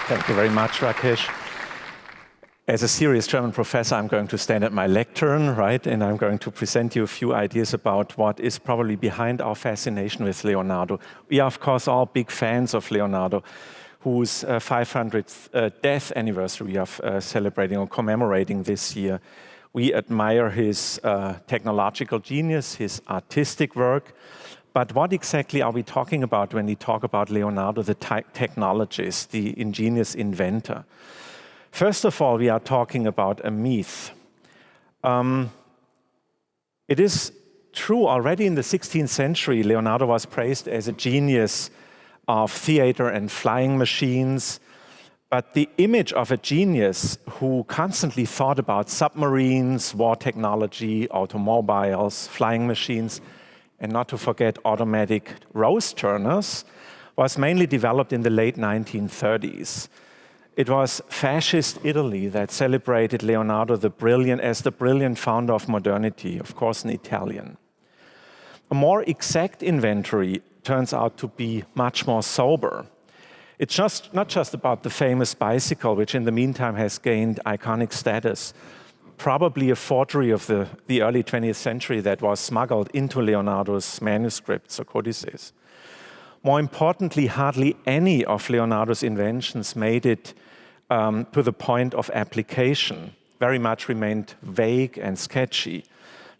Thank you very much, Rakesh. As a serious German professor, I'm going to stand at my lectern, right? And I'm going to present you a few ideas about what is probably behind our fascination with Leonardo. We are, of course, all big fans of Leonardo, whose 500th death anniversary we are celebrating or commemorating this year. We admire his technological genius, his artistic work. But what exactly are we talking about when we talk about Leonardo, the technologist, the ingenious inventor? First of all, we are talking about a myth. It is true, already in the 16th century, Leonardo was praised as a genius of theater and flying machines. But the image of a genius who constantly thought about submarines, war technology, automobiles, flying machines, and not to forget automatic roast turners, was mainly developed in the late 1930s. It was fascist Italy that celebrated Leonardo as the brilliant founder of modernity, of course an Italian. A more exact inventory turns out to be much more sober. It's not just about the famous bicycle, which in the meantime has gained iconic status, probably a forgery of the early 20th century that was smuggled into Leonardo's manuscripts or codices. More importantly, hardly any of Leonardo's inventions made it to the point of application. Very much remained vague and sketchy.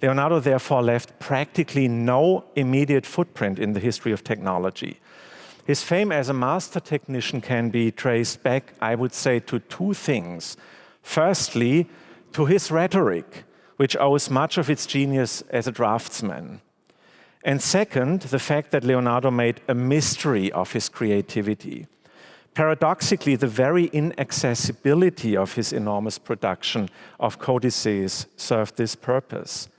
Leonardo therefore left practically no immediate footprint in the history of technology. His fame as a master technician can be traced back, I would say, to two things. Firstly, to his rhetoric, which owes much of its genius as a draftsman. And second, the fact that Leonardo made a mystery of his creativity. Paradoxically, the very inaccessibility of his enormous production of codices served this purpose.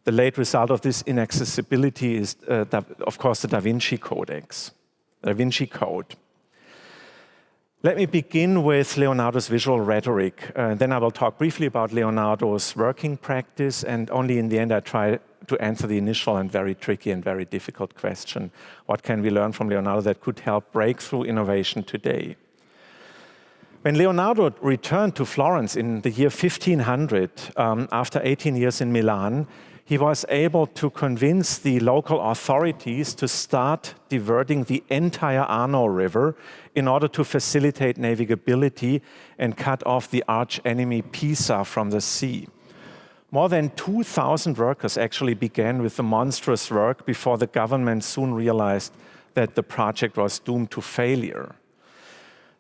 The late result of this inaccessibility is, of course, the Da Vinci Codex, Da Vinci Code. Let me begin with Leonardo's visual rhetoric. Then I will talk briefly about Leonardo's working practice, and only in the end I try to answer the initial and very tricky and very difficult question: what can we learn from Leonardo that could help breakthrough innovation today? When Leonardo returned to Florence in the year 1500, after 18 years in Milan, he was able to convince the local authorities to start diverting the entire Arno River in order to facilitate navigability and cut off the arch-enemy Pisa from the sea. More than 2,000 workers actually began with the monstrous work before the government soon realized that the project was doomed to failure.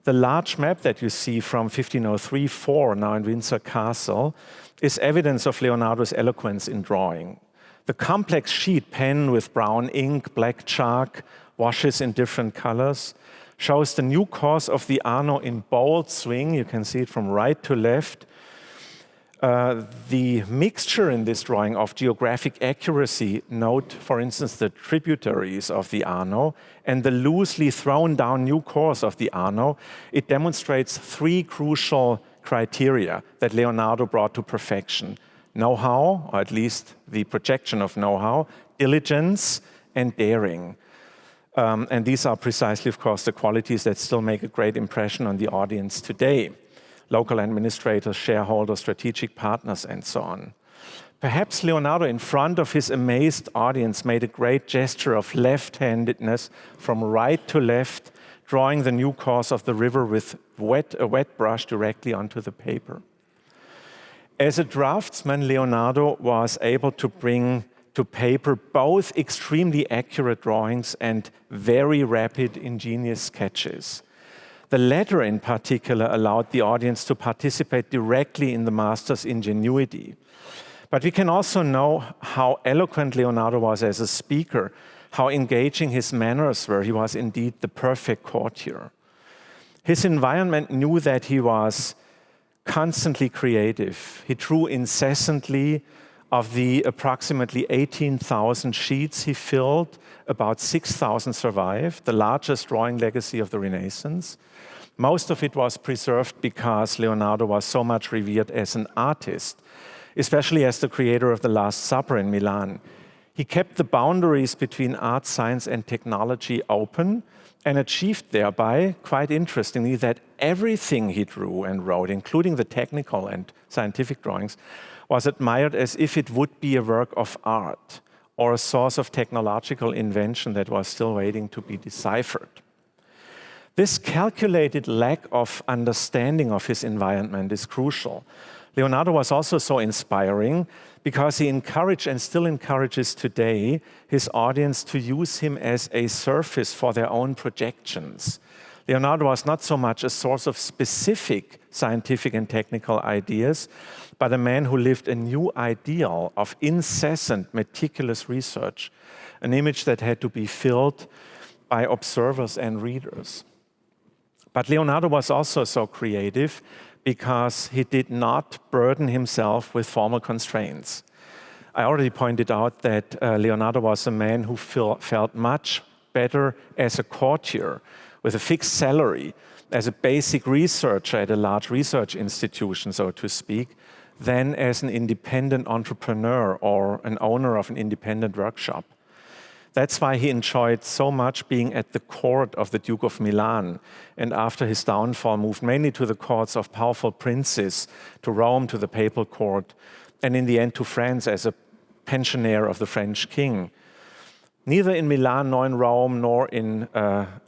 The large map that you see from 1503-4, now in Windsor Castle, is evidence of Leonardo's eloquence in drawing. The complex sheet pen with brown ink, black chalk, washes in different colors, shows the new course of the Arno in bold swing. You can see it from right to left. The mixture in this drawing of geographic accuracy, note, for instance, the tributaries of the Arno, and the loosely thrown down new course of the Arno, it demonstrates three crucial criteria that Leonardo brought to perfection: know-how, or at least the projection of know-how, diligence, and daring. And these are precisely, of course, the qualities that still make a great impression on the audience today. Local administrators, shareholders, strategic partners, and so on. Perhaps Leonardo, in front of his amazed audience, made a great gesture of left-handedness from right to left, drawing the new course of the river with a wet brush directly onto the paper. As a draftsman, Leonardo was able to bring to paper both extremely accurate drawings and very rapid, ingenious sketches. The latter, in particular, allowed the audience to participate directly in the master's ingenuity. But we can also know how eloquent Leonardo was as a speaker, how engaging his manners were. He was indeed the perfect courtier. His environment knew that he was constantly creative. He drew incessantly. Of the approximately 18,000 sheets he filled, about 6,000 survived, the largest drawing legacy of the Renaissance. Most of it was preserved because Leonardo was so much revered as an artist, especially as the creator of the Last Supper in Milan. He kept the boundaries between art, science, and technology open and achieved thereby, quite interestingly, that everything he drew and wrote, including the technical and scientific drawings, was admired as if it would be a work of art or a source of technological invention that was still waiting to be deciphered. This calculated lack of understanding of his environment is crucial. Leonardo was also so inspiring because he encouraged, and still encourages today, his audience to use him as a surface for their own projections. Leonardo was not so much a source of specific scientific and technical ideas, but a man who lived a new ideal of incessant, meticulous research, an image that had to be filled by observers and readers. But Leonardo was also so creative because he did not burden himself with formal constraints. I already pointed out that Leonardo was a man who felt much better as a courtier with a fixed salary, as a basic researcher at a large research institution, so to speak, than as an independent entrepreneur or an owner of an independent workshop. That's why he enjoyed so much being at the court of the Duke of Milan, and after his downfall moved mainly to the courts of powerful princes, to Rome, to the papal court, and in the end to France as a pensioner of the French king. Neither in Milan nor in Rome nor in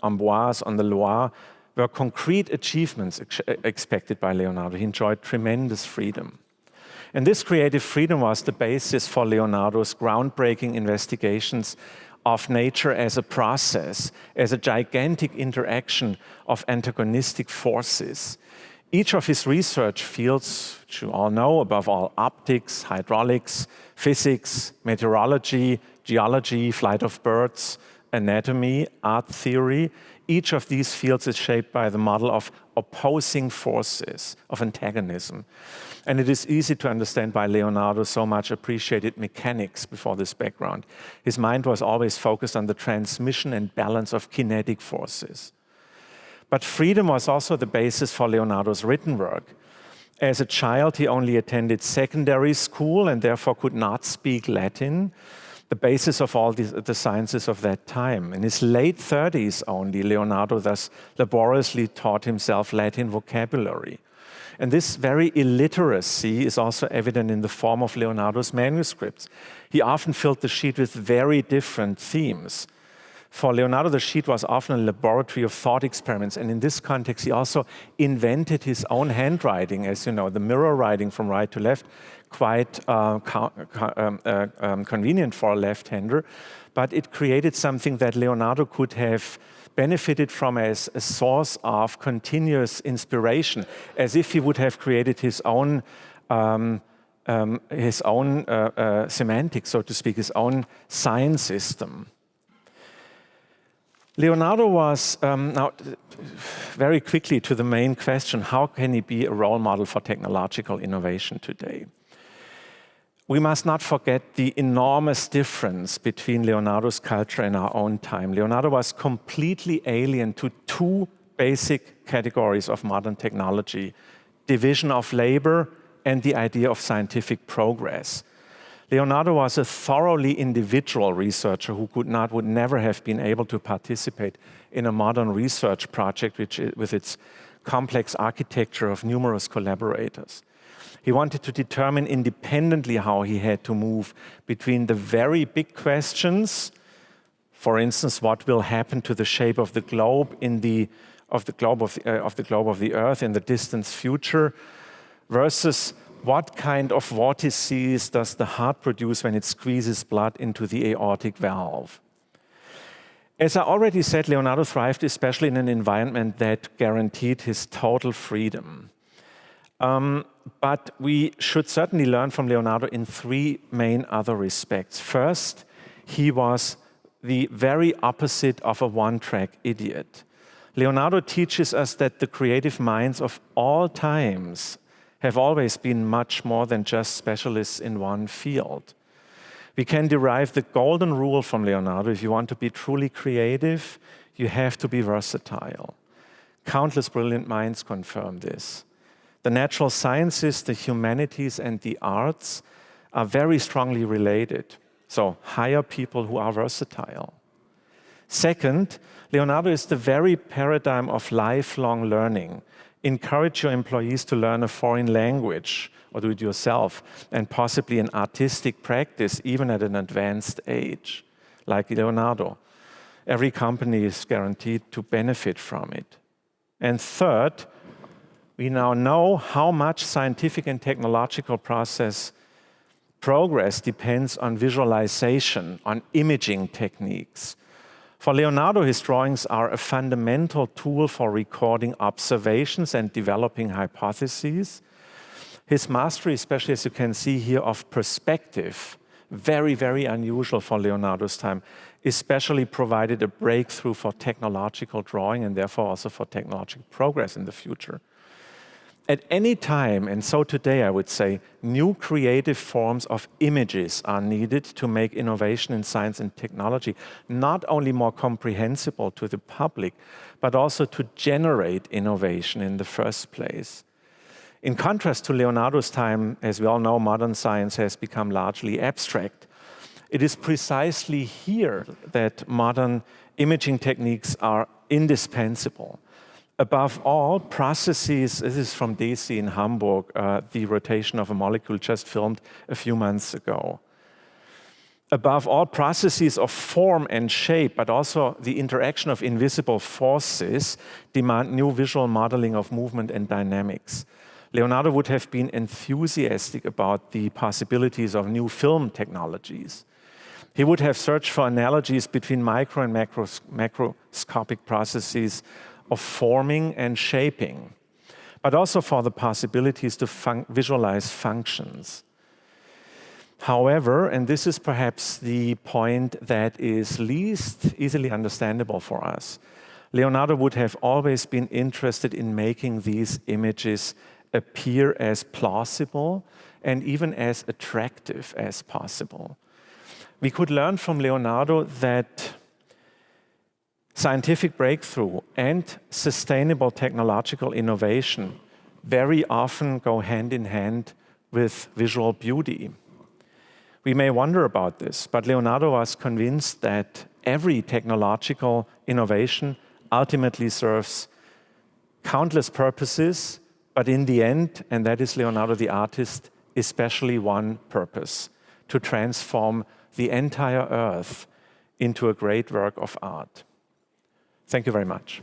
Amboise on the Loire were concrete achievements expected by Leonardo. He enjoyed tremendous freedom. And this creative freedom was the basis for Leonardo's groundbreaking investigations of nature as a process, as a gigantic interaction of antagonistic forces. Each of his research fields, which you all know, above all optics, hydraulics, physics, meteorology, geology, flight of birds, anatomy, art theory, each of these fields is shaped by the model of opposing forces, of antagonism. And it is easy to understand why Leonardo so much appreciated mechanics before this background. His mind was always focused on the transmission and balance of kinetic forces. But freedom was also the basis for Leonardo's written work. As a child, he only attended secondary school and therefore could not speak Latin, the basis of all the sciences of that time. In his late 30s only, Leonardo thus laboriously taught himself Latin vocabulary. And this very illiteracy is also evident in the form of Leonardo's manuscripts. He often filled the sheet with very different themes. For Leonardo, the sheet was often a laboratory of thought experiments, and in this context, he also invented his own handwriting, as you know, the mirror writing from right to left, quite convenient for a left-hander, but it created something that Leonardo could have benefited from as a source of continuous inspiration, as if he would have created his own semantics, so to speak, his own science system. Leonardo was, now very quickly to the main question, how can he be a role model for technological innovation today? We must not forget the enormous difference between Leonardo's culture and our own time. Leonardo was completely alien to two basic categories of modern technology: division of labor and the idea of scientific progress. Leonardo was a thoroughly individual researcher who would never have been able to participate in a modern research project with its complex architecture of numerous collaborators. He wanted to determine independently how he had to move between the very big questions, for instance, what will happen to the shape of the globe of the Earth in the distant future, versus what kind of vortices does the heart produce when it squeezes blood into the aortic valve? As I already said, Leonardo thrived especially in an environment that guaranteed his total freedom. But we should certainly learn from Leonardo in three main other respects. First, he was the very opposite of a one-track idiot. Leonardo teaches us that the creative minds of all times have always been much more than just specialists in one field. We can derive the golden rule from Leonardo: if you want to be truly creative, you have to be versatile. Countless brilliant minds confirm this. The natural sciences, the humanities, and the arts are very strongly related. So hire people who are versatile. Second, Leonardo is the very paradigm of lifelong learning. Encourage your employees to learn a foreign language or do it yourself, and possibly an artistic practice, even at an advanced age, like Leonardo. Every company is guaranteed to benefit from it. And third, we now know how much scientific and technological progress depends on visualization, on imaging techniques. For Leonardo, his drawings are a fundamental tool for recording observations and developing hypotheses. His mastery, especially as you can see here, of perspective, very, very unusual for Leonardo's time, especially provided a breakthrough for technological drawing and therefore also for technological progress in the future. At any time, and so today I would say, new creative forms of images are needed to make innovation in science and technology not only more comprehensible to the public, but also to generate innovation in the first place. In contrast to Leonardo's time, as we all know, modern science has become largely abstract. It is precisely here that modern imaging techniques are indispensable. Above all, processes, this is from Deci in Hamburg, the rotation of a molecule just filmed a few months ago. Above all, processes of form and shape, but also the interaction of invisible forces, demand new visual modeling of movement and dynamics. Leonardo would have been enthusiastic about the possibilities of new film technologies. He would have searched for analogies between micro and macroscopic processes of forming and shaping, but also for the possibilities to visualize functions. However, and this is perhaps the point that is least easily understandable for us, Leonardo would have always been interested in making these images appear as plausible and even as attractive as possible. We could learn from Leonardo that scientific breakthrough and sustainable technological innovation very often go hand in hand with visual beauty. We may wonder about this, but Leonardo was convinced that every technological innovation ultimately serves countless purposes, but in the end, and that is Leonardo the artist, especially one purpose: to transform the entire earth into a great work of art. Thank you very much.